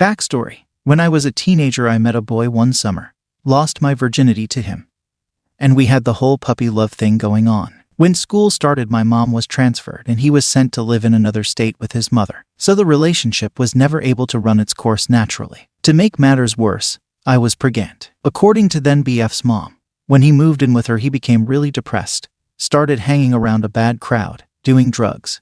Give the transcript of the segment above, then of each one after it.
Backstory. When I was a teenager, I met a boy one summer, lost my virginity to him, and we had the whole puppy love thing going on. When school started, my mom was transferred and he was sent to live in another state with his mother, so the relationship was never able to run its course naturally. To make matters worse, I was pregnant. According to then BF's mom, when he moved in with her, he became really depressed, started hanging around a bad crowd, doing drugs,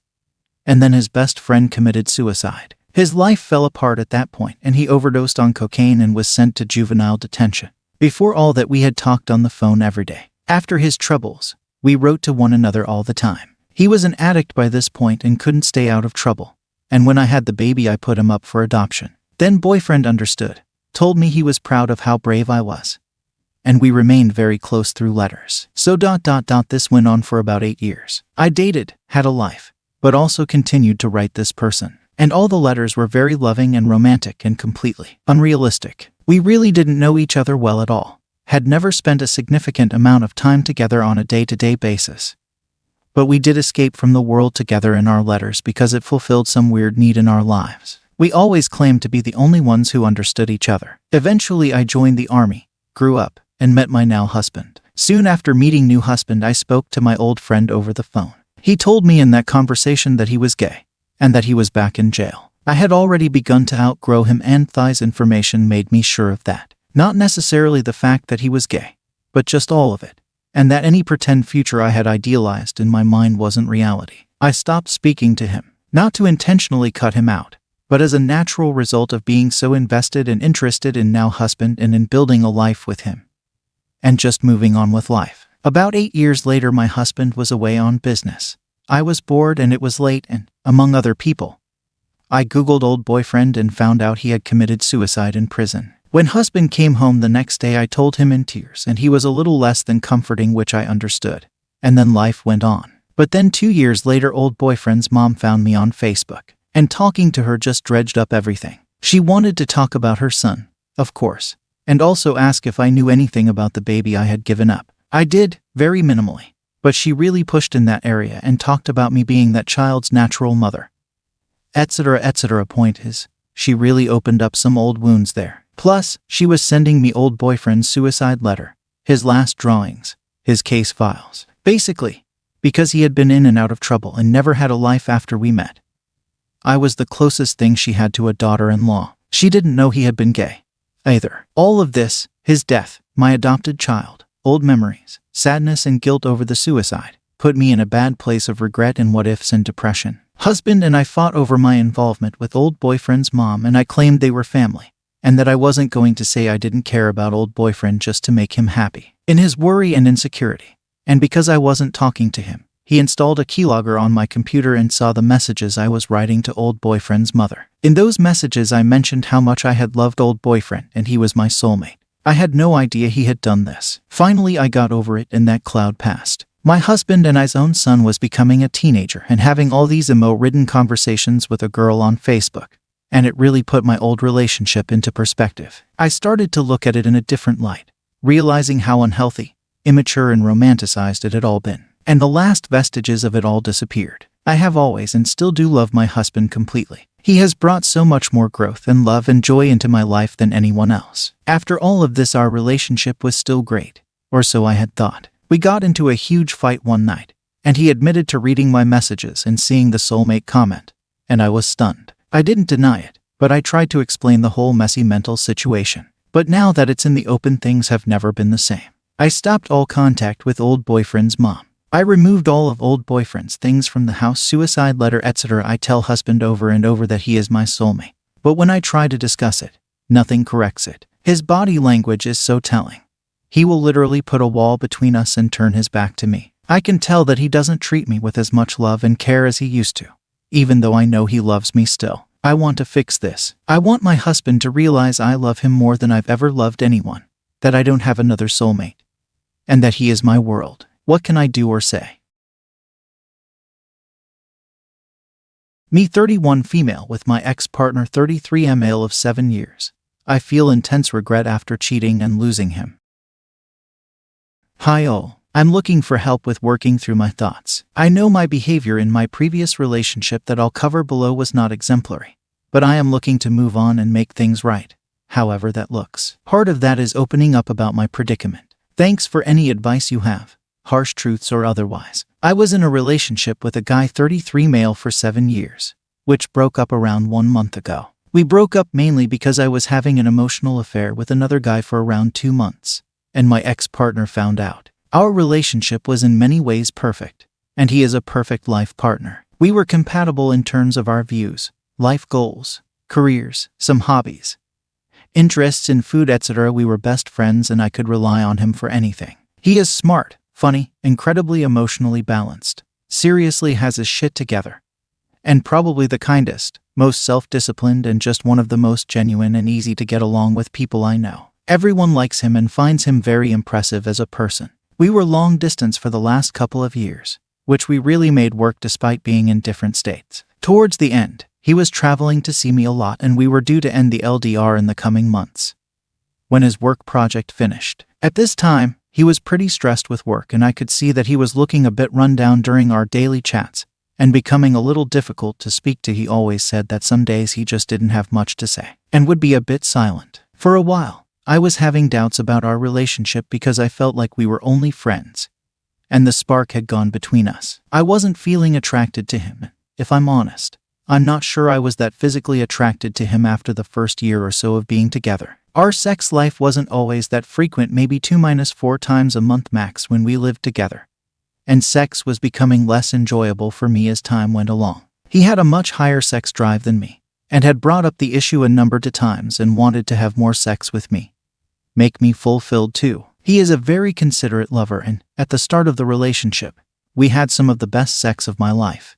and then his best friend committed suicide. His life fell apart at that point and he overdosed on cocaine and was sent to juvenile detention. Before all that, we had talked on the phone every day. After his troubles, we wrote to one another all the time. He was an addict by this point and couldn't stay out of trouble, and when I had the baby, I put him up for adoption. Then boyfriend understood, told me he was proud of how brave I was, and we remained very close through letters. So this went on for about 8 years. I dated, had a life, but also continued to write this person. And all the letters were very loving and romantic and completely unrealistic. We really didn't know each other well at all, had never spent a significant amount of time together on a day-to-day basis. But we did escape from the world together in our letters because it fulfilled some weird need in our lives. We always claimed to be the only ones who understood each other. Eventually, I joined the army, grew up, and met my now husband. Soon after meeting new husband, I spoke to my old friend over the phone. He told me in that conversation that he was gay, and that he was back in jail. I had already begun to outgrow him, and Thai's information made me sure of that. Not necessarily the fact that he was gay, but just all of it, and that any pretend future I had idealized in my mind wasn't reality. I stopped speaking to him, not to intentionally cut him out, but as a natural result of being so invested and interested in now husband and in building a life with him, and just moving on with life. About 8 years later, my husband was away on business. I was bored and it was late and, among other people, I googled old boyfriend and found out he had committed suicide in prison. When husband came home the next day, I told him in tears and he was a little less than comforting, which I understood. And then life went on. But then 2 years later, old boyfriend's mom found me on Facebook, and talking to her just dredged up everything. She wanted to talk about her son, of course, and also ask if I knew anything about the baby I had given up. I did, very minimally. But she really pushed in that area and talked about me being that child's natural mother, etc., etc. Point is, she really opened up some old wounds there. Plus, she was sending me old boyfriend's suicide letter, his last drawings, his case files. Basically, because he had been in and out of trouble and never had a life after we met. I was the closest thing she had to a daughter-in-law. She didn't know he had been gay, either. All of this, his death, my adopted child, old memories, sadness and guilt over the suicide, put me in a bad place of regret and what-ifs and depression. Husband and I fought over my involvement with old boyfriend's mom, and I claimed they were family, and that I wasn't going to say I didn't care about old boyfriend just to make him happy. In his worry and insecurity, and because I wasn't talking to him, he installed a keylogger on my computer and saw the messages I was writing to old boyfriend's mother. In those messages, I mentioned how much I had loved old boyfriend and he was my soulmate. I had no idea he had done this. Finally, I got over it and that cloud passed. My husband and I's own son was becoming a teenager and having all these emo-ridden conversations with a girl on Facebook. And it really put my old relationship into perspective. I started to look at it in a different light, realizing how unhealthy, immature and romanticized it had all been. And the last vestiges of it all disappeared. I have always and still do love my husband completely. He has brought so much more growth and love and joy into my life than anyone else. After all of this, our relationship was still great, or so I had thought. We got into a huge fight one night, and he admitted to reading my messages and seeing the soulmate comment, and I was stunned. I didn't deny it, but I tried to explain the whole messy mental situation. But now that it's in the open, things have never been the same. I stopped all contact with old boyfriend's mom. I removed all of old boyfriend's things from the house, suicide letter, etc. I tell husband over and over that he is my soulmate. But when I try to discuss it, nothing corrects it. His body language is so telling. He will literally put a wall between us and turn his back to me. I can tell that he doesn't treat me with as much love and care as he used to, even though I know he loves me still. I want to fix this. I want my husband to realize I love him more than I've ever loved anyone, that I don't have another soulmate, and that he is my world. What can I do or say? Me 31 female with my ex-partner 33 a male of 7 years. I feel intense regret after cheating and losing him. Hi all. I'm looking for help with working through my thoughts. I know my behavior in my previous relationship that I'll cover below was not exemplary, but I am looking to move on and make things right, however that looks. Part of that is opening up about my predicament. Thanks for any advice you have, harsh truths or otherwise. I was in a relationship with a guy 33 male for 7 years, which broke up around 1 month ago. We broke up mainly because I was having an emotional affair with another guy for around 2 months, and my ex-partner found out. Our relationship was in many ways perfect, and he is a perfect life partner. We were compatible in terms of our views, life goals, careers, some hobbies, interests in food, etc. We were best friends and I could rely on him for anything. He is smart, funny, incredibly emotionally balanced, seriously has his shit together, and probably the kindest, most self-disciplined and just one of the most genuine and easy to get along with people I know. Everyone likes him and finds him very impressive as a person. We were long distance for the last couple of years, which we really made work despite being in different states. Towards the end, he was traveling to see me a lot and we were due to end the LDR in the coming months, when his work project finished. At this time, he was pretty stressed with work and I could see that he was looking a bit run down during our daily chats and becoming a little difficult to speak to. He always said that some days he just didn't have much to say and would be a bit silent. For a while, I was having doubts about our relationship because I felt like we were only friends, and the spark had gone between us. I wasn't feeling attracted to him. If I'm honest, I'm not sure I was that physically attracted to him after the first year or so of being together. Our sex life wasn't always that frequent, maybe 2-4 times a month max when we lived together, and sex was becoming less enjoyable for me as time went along. He had a much higher sex drive than me, and had brought up the issue a number of times and wanted to have more sex with me, make me fulfilled too. He is a very considerate lover and, at the start of the relationship, we had some of the best sex of my life,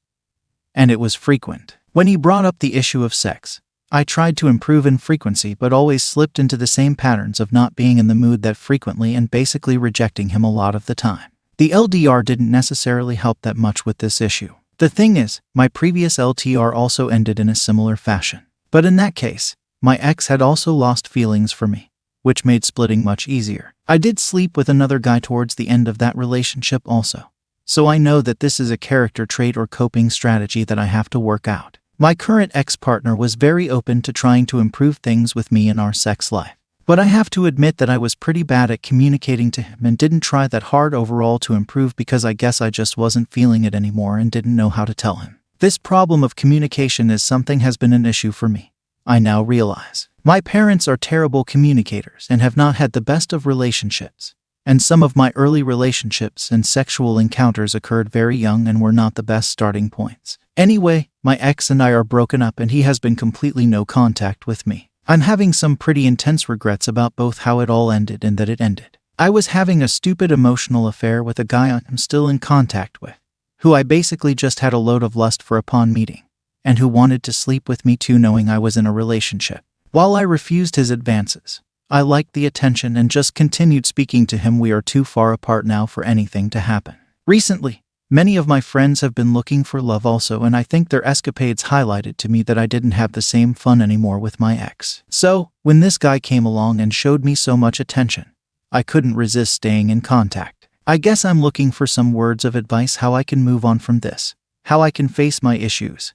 and it was frequent. When he brought up the issue of sex, I tried to improve in frequency but always slipped into the same patterns of not being in the mood that frequently and basically rejecting him a lot of the time. The LDR didn't necessarily help that much with this issue. The thing is, my previous LTR also ended in a similar fashion. But in that case, my ex had also lost feelings for me, which made splitting much easier. I did sleep with another guy towards the end of that relationship also, so I know that this is a character trait or coping strategy that I have to work out. My current ex-partner was very open to trying to improve things with me in our sex life, but I have to admit that I was pretty bad at communicating to him and didn't try that hard overall to improve because I guess I just wasn't feeling it anymore and didn't know how to tell him. This problem of communication is something has been an issue for me, I now realize. My parents are terrible communicators and have not had the best of relationships, and some of my early relationships and sexual encounters occurred very young and were not the best starting points. Anyway, my ex and I are broken up and he has been completely no contact with me. I'm having some pretty intense regrets about both how it all ended and that it ended. I was having a stupid emotional affair with a guy I'm still in contact with, who I basically just had a load of lust for upon meeting, and who wanted to sleep with me too knowing I was in a relationship. While I refused his advances, I liked the attention and just continued speaking to him. We are too far apart now for anything to happen. Recently, many of my friends have been looking for love also, and I think their escapades highlighted to me that I didn't have the same fun anymore with my ex. So, when this guy came along and showed me so much attention, I couldn't resist staying in contact. I guess I'm looking for some words of advice how I can move on from this, how I can face my issues,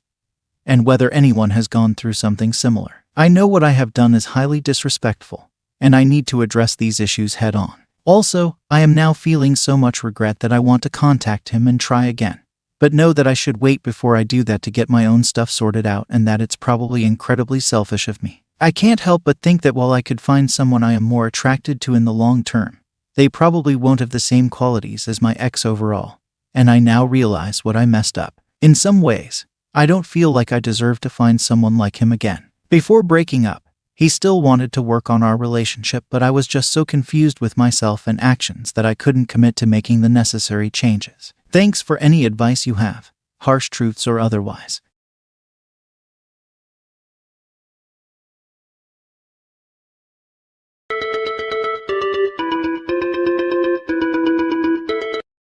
and whether anyone has gone through something similar. I know what I have done is highly disrespectful, and I need to address these issues head on. Also, I am now feeling so much regret that I want to contact him and try again, but know that I should wait before I do that to get my own stuff sorted out and that it's probably incredibly selfish of me. I can't help but think that while I could find someone I am more attracted to in the long term, they probably won't have the same qualities as my ex overall, and I now realize what I messed up. In some ways, I don't feel like I deserve to find someone like him again. Before breaking up, he still wanted to work on our relationship, but I was just so confused with myself and actions that I couldn't commit to making the necessary changes. Thanks for any advice you have, harsh truths or otherwise.